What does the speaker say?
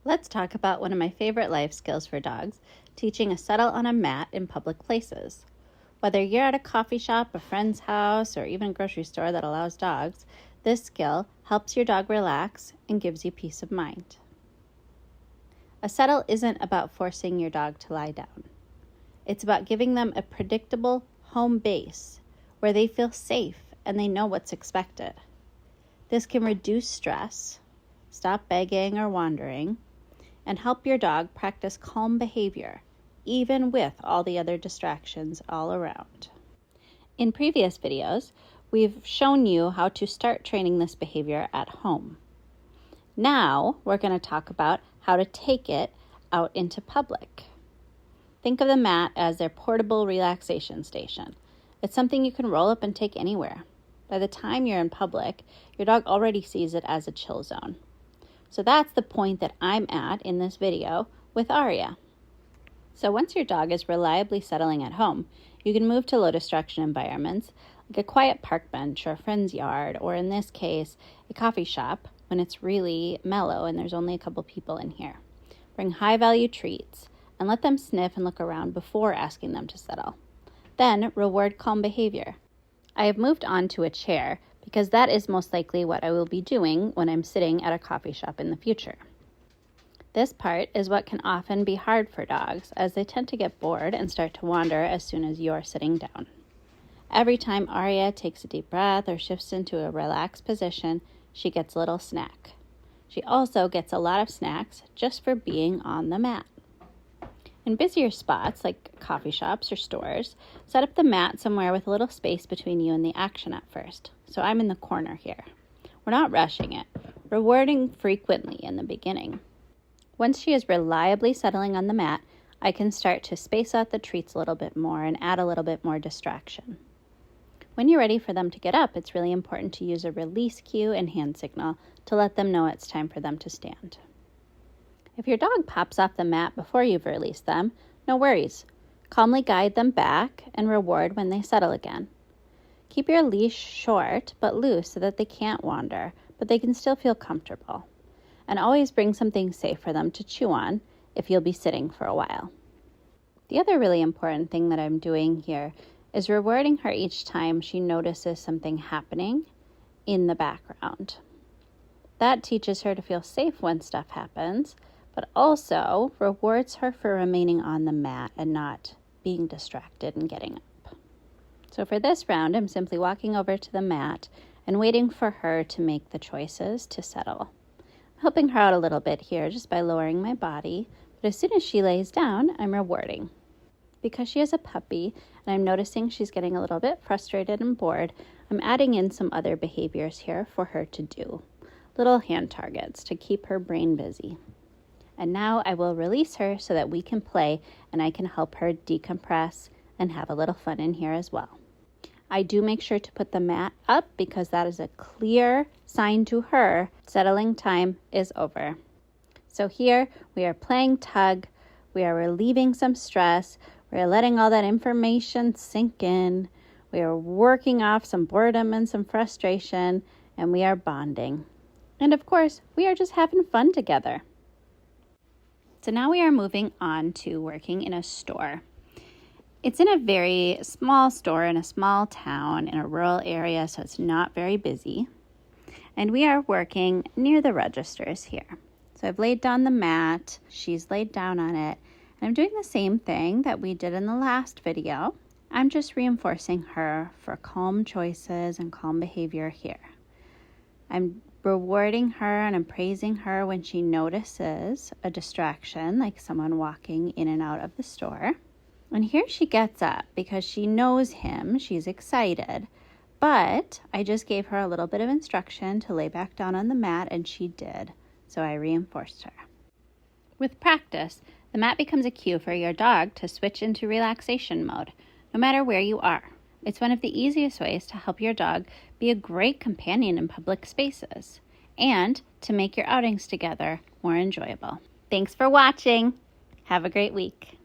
Let's talk about one of my favorite life skills for dogs, teaching a settle on a mat in public places. Whether you're at a coffee shop, a friend's house, or even a grocery store that allows dogs, this skill helps your dog relax and gives you peace of mind. A settle isn't about forcing your dog to lie down. It's about giving them a predictable home base where they feel safe and they know what's expected. This can reduce stress, stop begging or wandering, and help your dog practice calm behavior, even with all the other distractions all around. In previous videos, we've shown you how to start training this behavior at home. Now, we're going to talk about how to take it out into public. Think of the mat as their portable relaxation station. It's something you can roll up and take anywhere. By the time you're in public, your dog already sees it as a chill zone. So that's the point that I'm at in this video with Aria. So once your dog is reliably settling at home, you can move to low distraction environments, like a quiet park bench or a friend's yard, or in this case, a coffee shop when it's really mellow and there's only a couple people in here. Bring high value treats and let them sniff and look around before asking them to settle. Then reward calm behavior. I have moved on to a chair because that is most likely what I will be doing when I'm sitting at a coffee shop in the future. This part is what can often be hard for dogs, as they tend to get bored and start to wander as soon as you're sitting down. Every time Aria takes a deep breath or shifts into a relaxed position, she gets a little snack. She also gets a lot of snacks just for being on the mat. In busier spots like coffee shops or stores, set up the mat somewhere with a little space between you and the action at first. So I'm in the corner here. We're not rushing it, rewarding frequently in the beginning. Once she is reliably settling on the mat, I can start to space out the treats a little bit more and add a little bit more distraction. When you're ready for them to get up, it's really important to use a release cue and hand signal to let them know it's time for them to stand. If your dog pops off the mat before you've released them, no worries. Calmly guide them back and reward when they settle again. Keep your leash short but loose so that they can't wander, but they can still feel comfortable. And always bring something safe for them to chew on if you'll be sitting for a while. The other really important thing that I'm doing here is rewarding her each time she notices something happening in the background. That teaches her to feel safe when stuff happens, but also rewards her for remaining on the mat and not being distracted and getting up. So for this round, I'm simply walking over to the mat and waiting for her to make the choices to settle. I'm helping her out a little bit here just by lowering my body, but as soon as she lays down, I'm rewarding. Because she is a puppy and I'm noticing she's getting a little bit frustrated and bored, I'm adding in some other behaviors here for her to do. Little hand targets to keep her brain busy. And now I will release her so that we can play and I can help her decompress and have a little fun in here as well. I do make sure to put the mat up because that is a clear sign to her settling time is over. So here we are playing tug, we are relieving some stress, we are letting all that information sink in, we are working off some boredom and some frustration, and we are bonding. And of course, we are just having fun together. So now we are moving on to working in a store. It's in a very small store in a small town in a rural area, so it's not very busy. And we are working near the registers here. So I've laid down the mat, she's laid down on it, and I'm doing the same thing that we did in the last video. I'm just reinforcing her for calm choices and calm behavior here. I'm rewarding her and I'm praising her when she notices a distraction, like someone walking in and out of the store. And here she gets up because she knows him, she's excited, but I just gave her a little bit of instruction to lay back down on the mat and she did, so I reinforced her. With practice, the mat becomes a cue for your dog to switch into relaxation mode, no matter where you are. It's one of the easiest ways to help your dog be a great companion in public spaces and to make your outings together more enjoyable. Thanks for watching. Have a great week.